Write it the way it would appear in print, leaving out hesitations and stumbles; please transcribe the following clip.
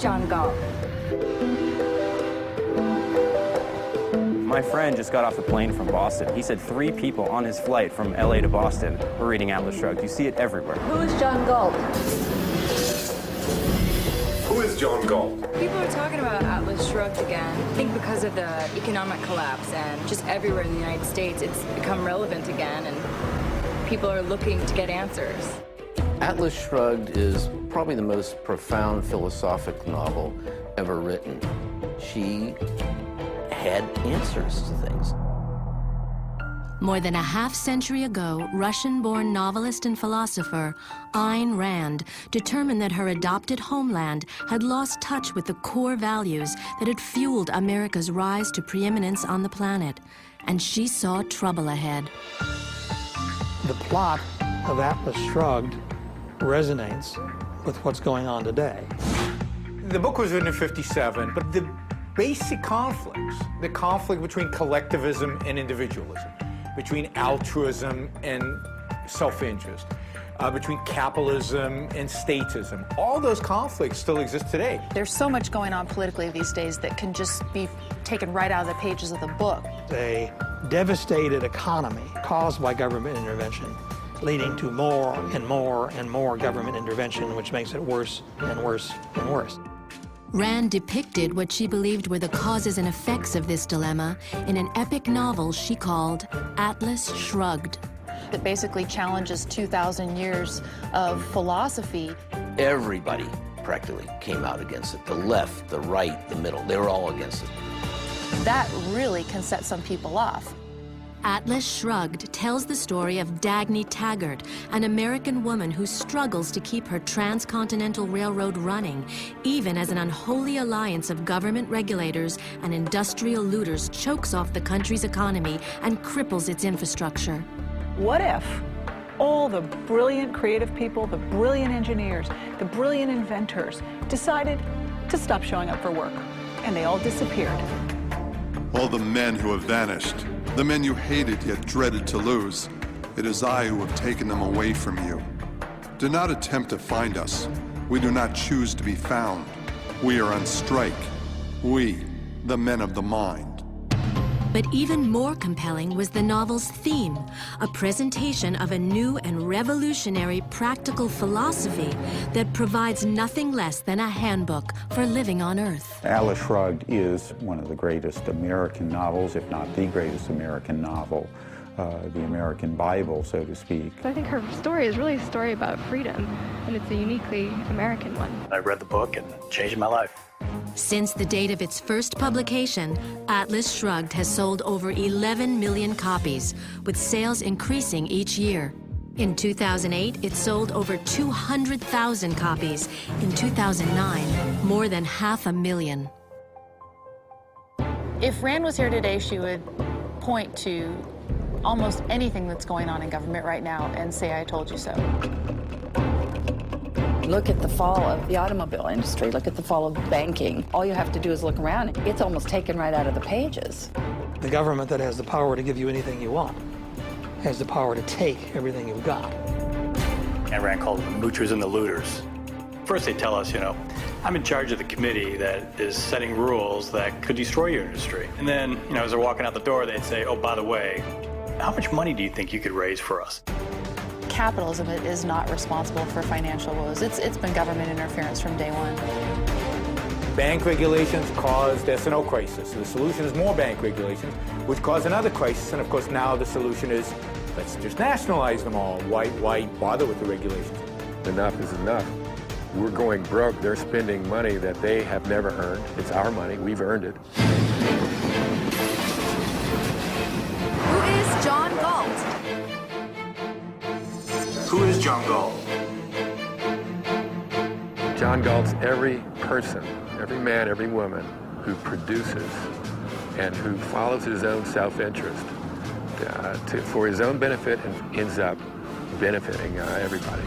John Galt? My friend just got off a plane from Boston. He said 3 people on his flight from LA to Boston were reading Atlas Shrugged. You see it everywhere. Who is John Galt? Who is John Galt? People are talking about Atlas Shrugged again. I think because of the economic collapse and just everywhere in the United States, it's become relevant again, and people are looking to get answers. Atlas Shrugged is probably the most profound philosophical novel ever written. She had answers to things. More than a half-century ago, Russian-born novelist and philosopher Ayn Rand determined that her adopted homeland had lost touch with the core values that had fueled America's rise to preeminence on the planet, and she saw trouble ahead. The plot of Atlas Shrugged resonates with what's going on today. The book was written in '57, but the basic conflicts, the conflict between collectivism and individualism, between altruism and self-interest, between capitalism and statism, all those conflicts still exist today. There's so much going on politically these days that can just be taken right out of the pages of the book. A devastated economy caused by government intervention, leading to more and more and more government intervention, which makes it worse and worse and worse. Rand depicted what she believed were the causes and effects of this dilemma in an epic novel she called Atlas Shrugged. That basically challenges 2,000 years of philosophy. Everybody practically came out against it. The left, the right, the middle, they were all against it. That really can set some people off. Atlas Shrugged tells the story of Dagny Taggart, an American woman who struggles to keep her transcontinental railroad running, even as an unholy alliance of government regulators and industrial looters chokes off the country's economy and cripples its infrastructure. What if all the brilliant creative people, the brilliant engineers, the brilliant inventors decided to stop showing up for work, and they all disappeared? All the men who have vanished, the men you hated yet dreaded to lose, it is I who have taken them away from you. Do not attempt to find us. We do not choose to be found. We are on strike. We, the men of the mind. But even more compelling was the novel's theme, a presentation of a new and revolutionary practical philosophy that provides nothing less than a handbook for living on Earth. Atlas Shrugged is one of the greatest American novels, if not the greatest American novel, the American Bible, so to speak. I think her story is really a story about freedom, and it's a uniquely American one. I read the book and it changed my life. Since the date of its first publication, Atlas Shrugged has sold over 11 million copies, with sales increasing each year. In 2008, it sold over 200,000 copies. In 2009, more than 500,000. If Rand was here today, she would point to almost anything that's going on in government right now and say, "I told you so." Look at the fall of the automobile industry. Look at the fall of banking. All you have to do is look around. It's almost taken right out of the pages. The government that has the power to give you anything you want has the power to take everything you've got. Ayn Rand called them the moochers and the looters. First they tell us, I'm in charge of the committee that is setting rules that could destroy your industry. And then, as they're walking out the door, they'd say, oh, by the way, how much money do you think you could raise for us? Capitalism is not responsible for financial woes. It's been government interference from day one. Bank regulations caused S&O crisis. The solution is more bank regulations, which caused another crisis. And of course, now the solution is, let's just nationalize them all. Why bother with the regulations? Enough is enough. We're going broke. They're spending money that they have never earned. It's our money. We've earned it. Who is John Galt? Who is John Galt? John Galt's every person, every man, every woman who produces and who follows his own self-interest for his own benefit and ends up benefiting everybody.